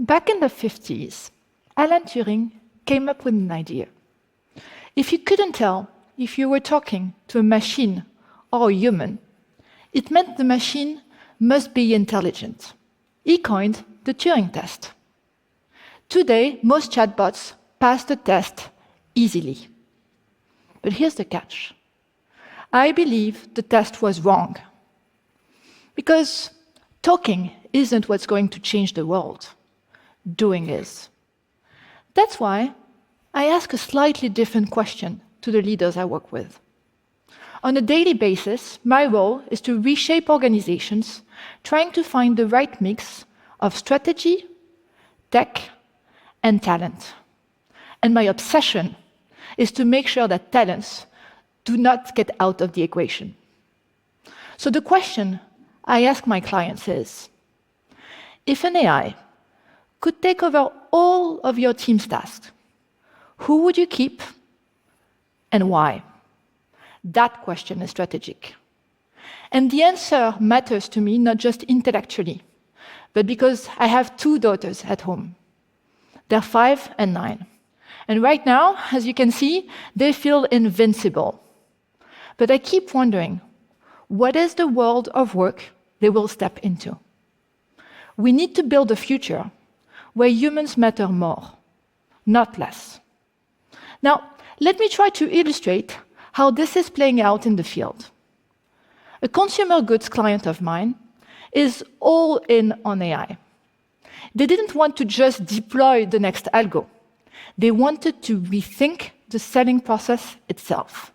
Back in the 50s, Alan Turing came up with an idea. If you couldn't tell if you were talking to a machine or a human, it meant the machine must be intelligent. He coined the Turing test. Today, most chatbots pass the test easily. But here's the catch. I believe the test was wrong. Because talking isn't what's going to change the world. Doing is. That's why I ask a slightly different question to the leaders I work with. On a daily basis, my role is to reshape organizations, trying to find the right mix of strategy, tech, and talent. And my obsession is to make sure that talents do not get out of the equation. So the question I ask my clients is, if an AI could take over all of your team's tasks, who would you keep and why? That question is strategic. And the answer matters to me not just intellectually, but because I have 2 daughters at home. They're 5 and 9. And right now, as you can see, they feel invincible. But I keep wondering, what is the world of work they will step into? We need to build a future where humans matter more, not less. Now, let me try to illustrate how this is playing out in the field. A consumer goods client of mine is all in on AI. They didn't want to just deploy the next algo. They wanted to rethink the selling process itself.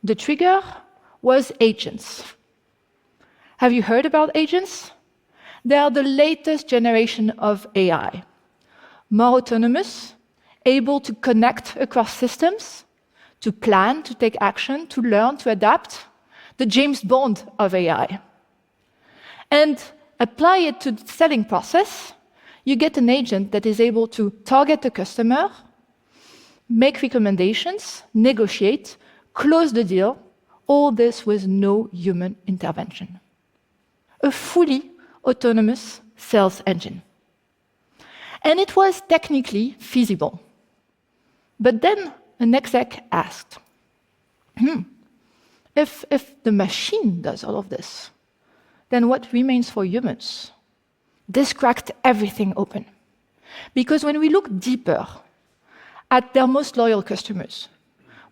The trigger was agents. Have you heard about agents? They are the latest generation of AI. More autonomous, able to connect across systems, to plan, to take action, to learn, to adapt. The James Bond of AI. And apply it to the selling process, you get an agent that is able to target the customer, make recommendations, negotiate, close the deal, all this with no human intervention. A fully autonomous sales engine. And it was technically feasible. But then an exec asked, if the machine does all of this, then what remains for humans? This cracked everything open. Because when we look deeper at their most loyal customers,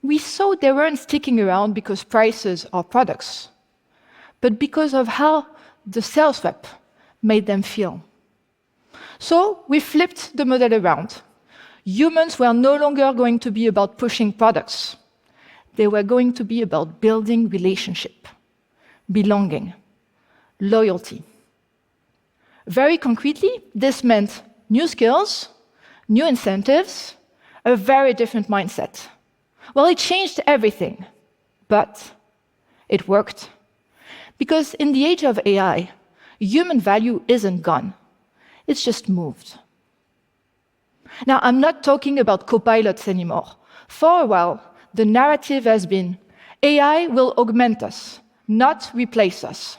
we saw they weren't sticking around because prices or products, but because of how the sales rep made them feel. So we flipped the model around. Humans were no longer going to be about pushing products. They were going to be about building relationship, belonging, loyalty. Very concretely, this meant new skills, new incentives, a very different mindset. Well, it changed everything, but it worked. Because in the age of AI, human value isn't gone. It's just moved. Now, I'm not talking about copilots anymore. For a while, the narrative has been, AI will augment us, not replace us.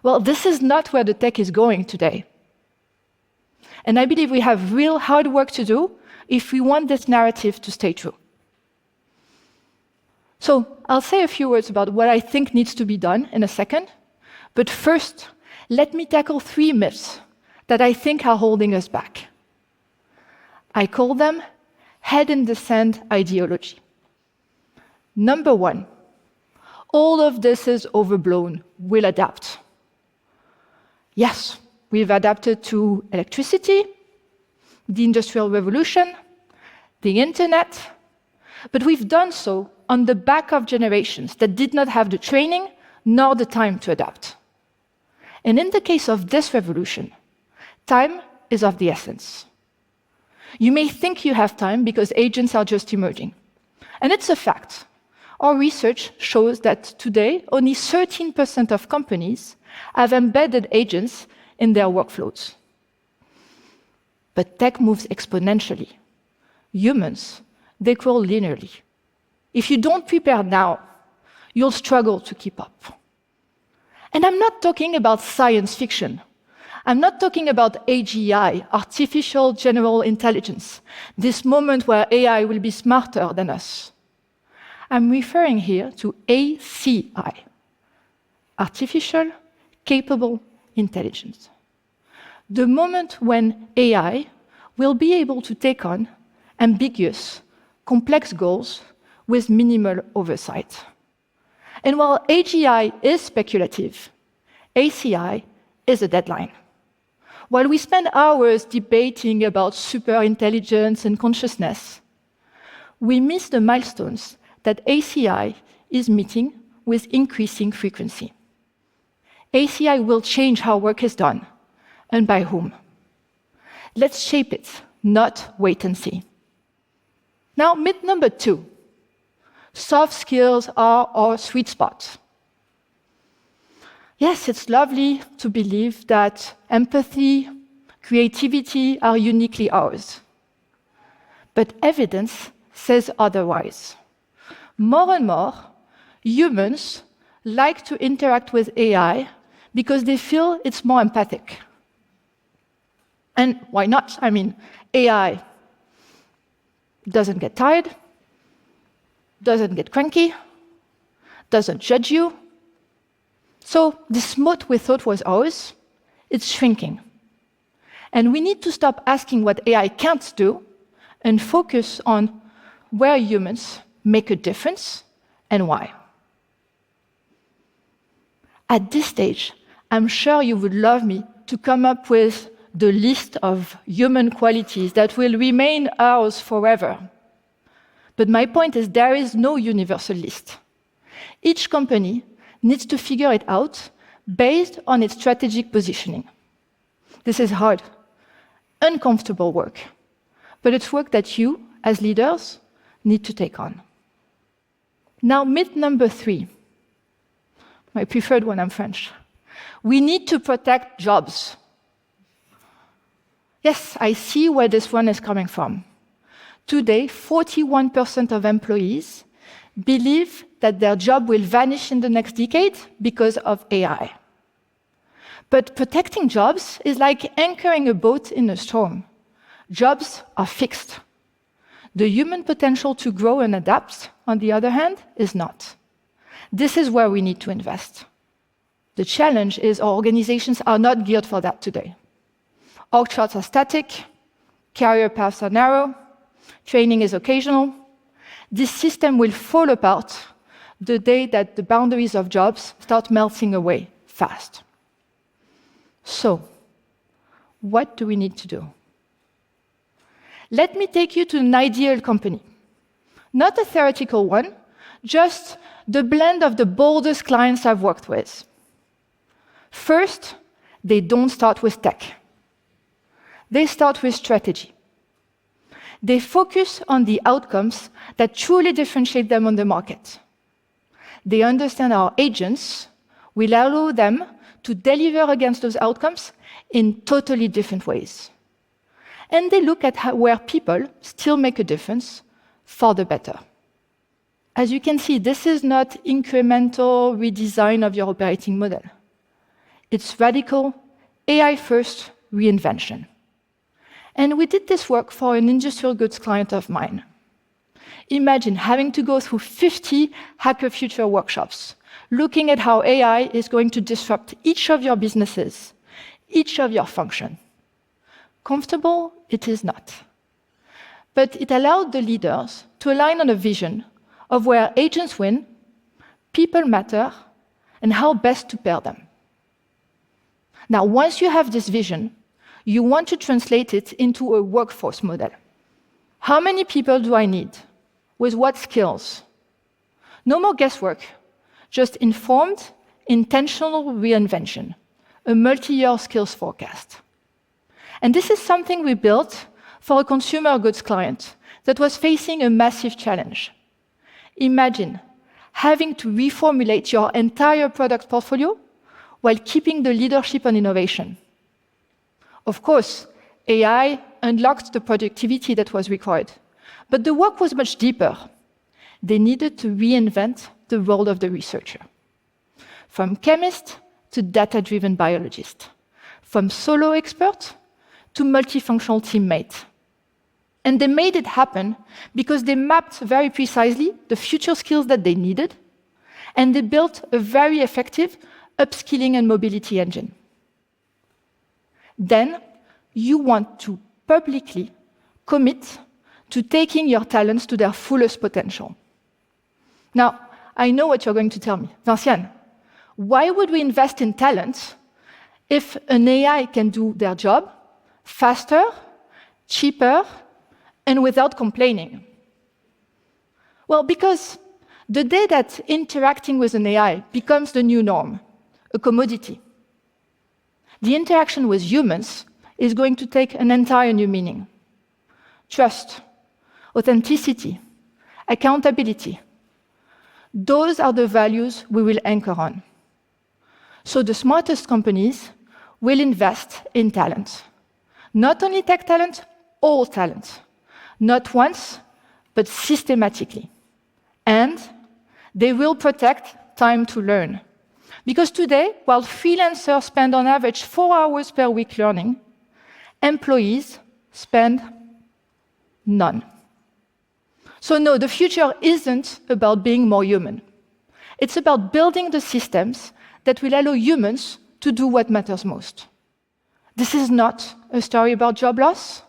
Well, this is not where the tech is going today. And I believe we have real hard work to do if we want this narrative to stay true. So I'll say a few words about what I think needs to be done in a second. But first, let me tackle 3 myths that I think are holding us back. I call them head-in-the-sand ideology. Number 1, all of this is overblown. We'll adapt. Yes, we've adapted to electricity, the Industrial Revolution, the Internet, but we've done so on the back of generations that did not have the training nor the time to adapt. And in the case of this revolution, time is of the essence. You may think you have time because agents are just emerging. And it's a fact. Our research shows that today, only 13% of companies have embedded agents in their workflows. But tech moves exponentially. Humans, they grow linearly. If you don't prepare now, you'll struggle to keep up. And I'm not talking about science fiction. I'm not talking about AGI, artificial general intelligence, this moment where AI will be smarter than us. I'm referring here to ACI, artificial capable intelligence. The moment when AI will be able to take on ambiguous, complex goals with minimal oversight. And while AGI is speculative, ACI is a deadline. While we spend hours debating about superintelligence and consciousness, we miss the milestones that ACI is meeting with increasing frequency. ACI will change how work is done, and by whom. Let's shape it, not wait and see. Now, myth number 2. Soft skills are our sweet spot. Yes, it's lovely to believe that empathy, creativity are uniquely ours. But evidence says otherwise. More and more, humans like to interact with AI because they feel it's more empathic. And why not? I mean, AI doesn't get tired, doesn't get cranky, doesn't judge you. So this moat we thought was ours, it's shrinking. And we need to stop asking what AI can't do and focus on where humans make a difference and why. At this stage, I'm sure you would love me to come up with the list of human qualities that will remain ours forever. But my point is there is no universal list. Each company needs to figure it out based on its strategic positioning. This is hard, uncomfortable work, but it's work that you, as leaders, need to take on. Now, myth number 3. My preferred one, I'm French. We need to protect jobs. Yes, I see where this one is coming from. Today, 41% of employees believe that their job will vanish in the next decade because of AI. But protecting jobs is like anchoring a boat in a storm. Jobs are fixed. The human potential to grow and adapt, on the other hand, is not. This is where we need to invest. The challenge is our organizations are not geared for that today. Org charts are static, career paths are narrow, training is occasional. This system will fall apart the day that the boundaries of jobs start melting away fast. So, what do we need to do? Let me take you to an ideal company. Not a theoretical one, just the blend of the boldest clients I've worked with. First, they don't start with tech. They start with strategy. They focus on the outcomes that truly differentiate them on the market. They understand our agents will allow them to deliver against those outcomes in totally different ways. And they look at where people still make a difference for the better. As you can see, this is not incremental redesign of your operating model. It's radical, AI-first reinvention. And we did this work for an industrial goods client of mine. Imagine having to go through 50 Hacker Future workshops, looking at how AI is going to disrupt each of your businesses, each of your functions. Comfortable? It is not. But it allowed the leaders to align on a vision of where agents win, people matter, and how best to pair them. Now, once you have this vision, you want to translate it into a workforce model. How many people do I need? With what skills? No more guesswork, just informed, intentional reinvention, a multi-year skills forecast. And this is something we built for a consumer goods client that was facing a massive challenge. Imagine having to reformulate your entire product portfolio while keeping the leadership on innovation. Of course, AI unlocked the productivity that was required, but the work was much deeper. They needed to reinvent the role of the researcher. From chemist to data-driven biologist, from solo expert to multifunctional teammate. And they made it happen because they mapped very precisely the future skills that they needed, and they built a very effective upskilling and mobility engine. Then you want to publicly commit to taking your talents to their fullest potential. Now, I know what you're going to tell me. Vinciane, why would we invest in talent if an AI can do their job faster, cheaper, and without complaining? Well, because the day that interacting with an AI becomes the new norm, a commodity, the interaction with humans is going to take an entire new meaning. Trust, authenticity, accountability. Those are the values we will anchor on. So the smartest companies will invest in talent. Not only tech talent, all talent. Not once, but systematically. And they will protect time to learn. Because today, while freelancers spend on average 4 hours per week learning, employees spend none. So no, the future isn't about being more human. It's about building the systems that will allow humans to do what matters most. This is not a story about job loss.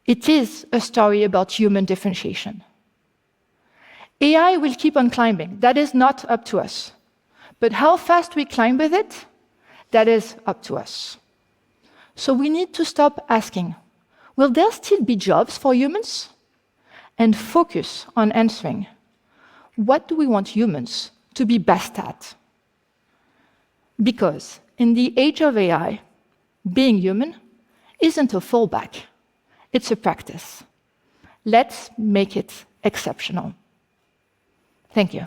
It is a story about human differentiation. AI will keep on climbing. That is not up to us. But how fast we climb with it, that is up to us. So we need to stop asking, will there still be jobs for humans? And focus on answering, what do we want humans to be best at? Because in the age of AI, being human isn't a fallback, it's a practice. Let's make it exceptional. Thank you.